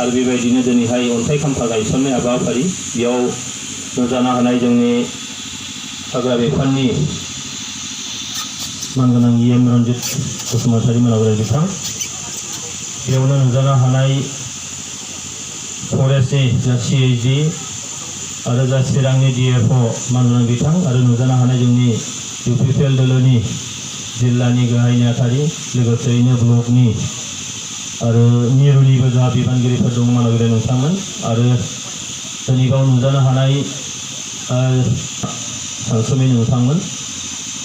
आरो बेबायदिनो दिनैहाय अन्थाइ खाम्फा गायसननाय हाबाफारि बेयाव नुजानो हानाय जोंनि हाग्रा बिफाननि मानगोनां EM रन्जित बसुमतारी मानगोनां बिथां बेयावनो नुजानो हानाय फरेस्टनि जा CID आरो जा चिरांनि DFO मानगोनां बिथां आरो नुजानो हानाय जोंनि UPPL दोलोनि जिल्लानि गाहाय नेहाथारि लोगोसेयैनो ब्लकनि आरो मिरुनिबो जा बिबानगिरिफोर दं मानगोनां नोंथांमोन आरो जोंनि गाव नुजानो हानाय सानसुमै नोंथांमोन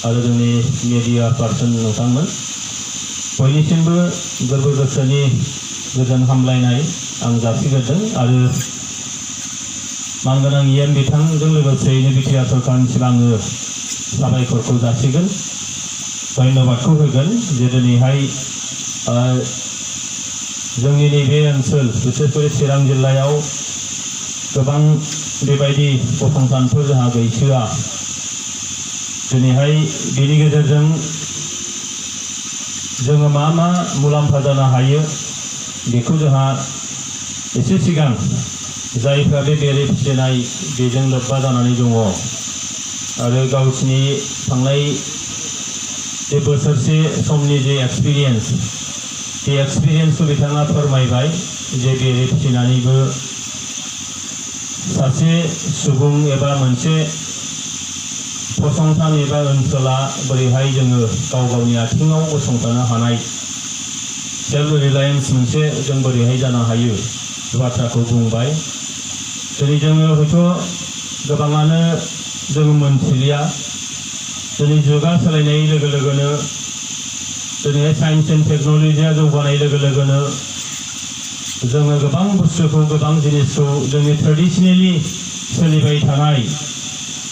आरो जोंनि मिडिया पार्सन नोंथांमोन बयनिसिमबो गोरबो गोसोनि गोजोन हामलायनाय आं जासिग्रोदों आरो मानगोनां EM बिथांजों लोगोसेयैनो बिटिआर सरकारनिसिम आङो साबायखरखौ जासिगोन धन्यबादखौ होगोन जे दिनैहाय जोंनि नैबे ओनसोल बिसेसकरि चिरां जिल्लायाव गोबां बेबायदि फसंथानफोर जोंहा गैसोआ दिनैहाय बेनि गेजेरजों जोङो मा मुलाम्फा जानो हायो बेखौ जोंहा एसे सिगां जायफ्रा बे बेरे फिसिनाय बेजों लोब्बा जानानै दङ आरो गावसिनि थांनाय जे बोसोरसे समनि जे एक्सपिरियेन्स बे एक्सपिरियेन्सखौ बिथाङा फोरमायबाय जे बेरे फिसिनानैबो सासे सुबुं एबा मोनसे फसंथान एबा ओनसोला बोरैहाय जोङो गाव गावनि आथिङाव गसंथानो हानाय सेल्फ रिलायेन्स मोनसे जों बोरैहाय जानो हायो बे बाथ्राखौ बुंबाय दिनै जोङो हयथ' गोबाङानो जों मोनथिलिया दिनै जुगा सोलायनाय लोगो लोगोनो दिनै साइन्स एन्ड टेक्न'लजिया जौगानाय लोगो लोगोनो जोङो गोबां बुस्थुखौ गोबां जिनिसखौ जोंनि ट्रेडिशनेलि सोलिबाय थानाय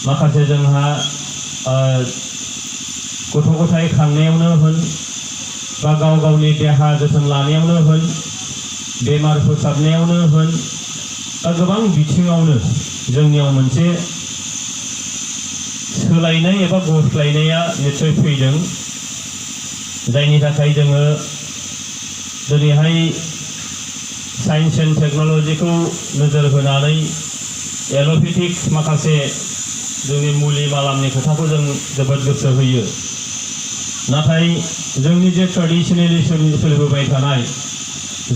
माखासे जोंहा गथ' गथाय खांनायावनो होन बा गाव गावनि देहा जोथोन लानायावनो होन बेमार फोसाबनायावनो होन बा गोबां बिथिङावनो जोंनियाव मोनसे सोलायनाय एबा गुस्लायनाया निश्चय फैदों जायनि थाखाय जोङो दिनैहाय साइन्स एन्ड टेक्न'लजिखौ नोजोर होनानै एल'पेथिक माखासे जोंनि मुलि मालामनि खोथाखौ जों जोबोद गोसो होयो नाथाय जोंनि जे ट्रेडिशनेलि सोलिबोबाय थानाय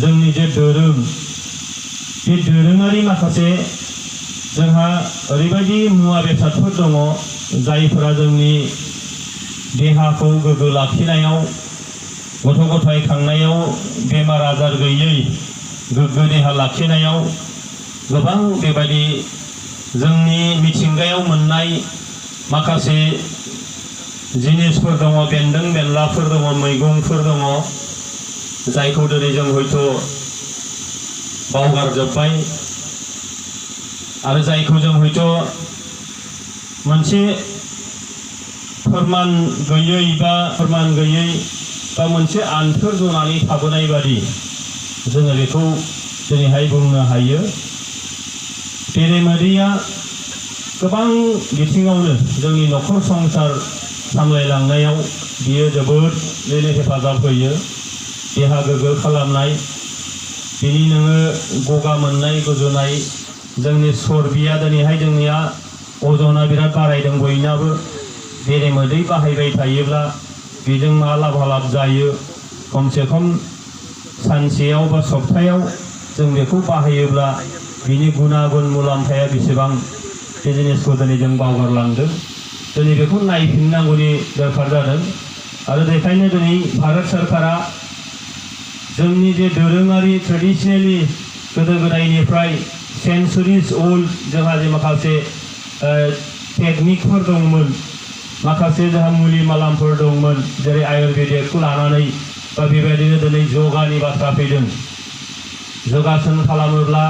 जोंनि जे दोरों बे दोरोङारि माखासे जोंहा ओरैबायदि मुवा बेसादफोर दङ जायफोरा जोंनि देहाखौ गोग्गो लाखिनायाव गथ' गथाय खांनायाव बेमार आजार गैयै गोग्गो देहा लाखिनायाव गोबां बेबायदि जोंनि मिथिंगायाव मोननाय माखासे जिनिसफोर दङ बेन्दों बेनलाफोर दङ मैगंफोर दङ जायखौ दिनै जों हयथ' बावगारजोब्बाय आरो जायखौ जों हयथ' मोनसे फोरमान गैयै बा मोनसे आन्थोर जनानै थाबोनाय बादि जोङो बेखौ दिनैहाय बुंनो हायो बेरेमोदैया गोबां बिथिङावनो जोंनि न'खर संसार सामलायलांनायाव बियो जोबोदैनो हेफाजाब होयो देहा गोग्गो खालामनाय बिनि नोङो गगा मोननाय गुजुनाय जोंनि चर्बिया दिनैहाय जोंनिया अजना बिराद बारायदों बयनाबो बेरेमोदै बाहायबाय थायोब्ला बेजों मा लाभालाब जायो खमसे खम सानसेयाव बा सप्तायाव जों बेखौ बाहायोब्ला बिनि गुनागुन मुलाम्फाया बेसेबां बे जिनिसखौ दिनै जों बावगारलांदों दिनै बेखौ नायफिननांगौनि दरखार जादों आरो बेखायनो दिनै भारत सरकारा जोंनि जे दोरोङारि ट्रेडिशनेलि गोदो गोदायनिफ्राय सेन्चुरिज ओल्ड जोंहा जे माखासे टेकनिकफोर दंमोन माखासे जोंहा मुलि मालामफोर दंमोन जेरै आयुर्वेदिकखौ लानानै बा बेबायदिनो दिनै योगानि बाथ्रा फैदों योगासन खालामोब्ला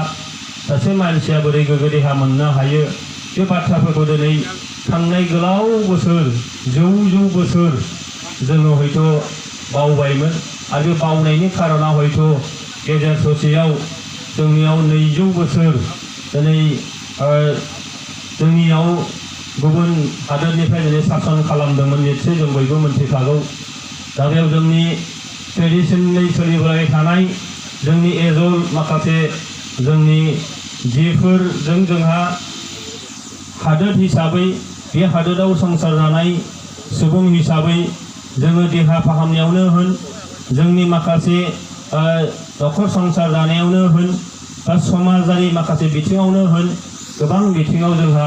सासे मानसिया बोरै गोग्गो देहा मोननो हायो बे बाथ्राफोरखौ दिनै थांनाय गोलाव बोसोर जौ बोसोर जोङो हयथ' बावबायमोन आरो बे बावनायनि खारना हयथ' गेजेर ससेयाव जोंनियाव 200 बोसोर दिनै जोंनियाव गुबुन हादोरनिफ्राय दिनै सासन खालामदोंमोन निश्चय जों बयबो मोनथिखागौ दा बेयाव जोंनि ट्रेडिशनेलि सोलिबोबाय थानाय जोंनि एजल माखासे जोंनि जिफोरजों जोंहा हादोर हिसाबै बे हादोराव संसार जानाय सुबुं हिसाबै जोङो देहा फाहामनायावनो होन जोंनि माखासे नखर संसार जानायावनो होन बा समाजारि माखासे बिथिङावनो होन गोबां बिथिङाव जोंहा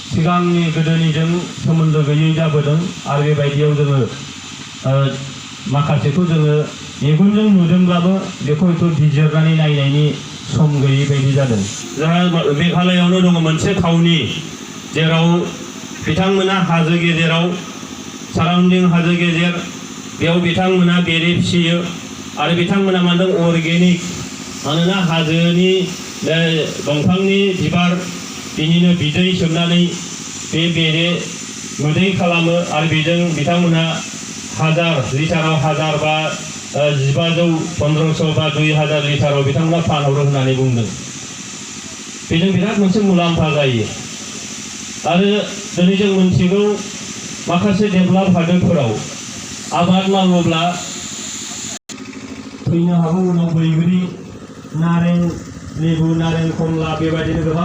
सिगांनि गोदोनिजों सोमोन्दो गैयै जाबोदों आरो बेबायदियाव जोङो माखासेखौ जोङो मेगनजों नुदोंब्लाबो बेखौ हयथ' बिजिरनानै नायनायनि सम गैयै बायदि जादों। जोंहा मेघालयआवनो दङ मोनसे थावनि जेराव बिथांमोना हाजो गेजेराव साराउन्डिं हाजो गेजेर बेयाव बिथांमोना बेरे फिसियो आरो बिथांमोना मा होनदों अर्गेनिक मानोना हाजोनि दंफांनि बिबार बिनिनो बिदै सोबनानै बे बेरे मोदै खालामो आरो बेजों बिथांमोना 1000 लिटाराव 1000 बा 1500 1500 बा 2000 लिटाराव बिथांमोना फानहरो होननानै बुंदों। बेजों बिराद मोनसे मुलाम्फा जायो आरो दिनै जों मोनथिगौ माखासे डेभेलप हादोरफोराव आबाद मावोब्ला फैनो हागौ उनाव बैग्रि नारें लेबु नारें खमला बेबायदिनो गोबां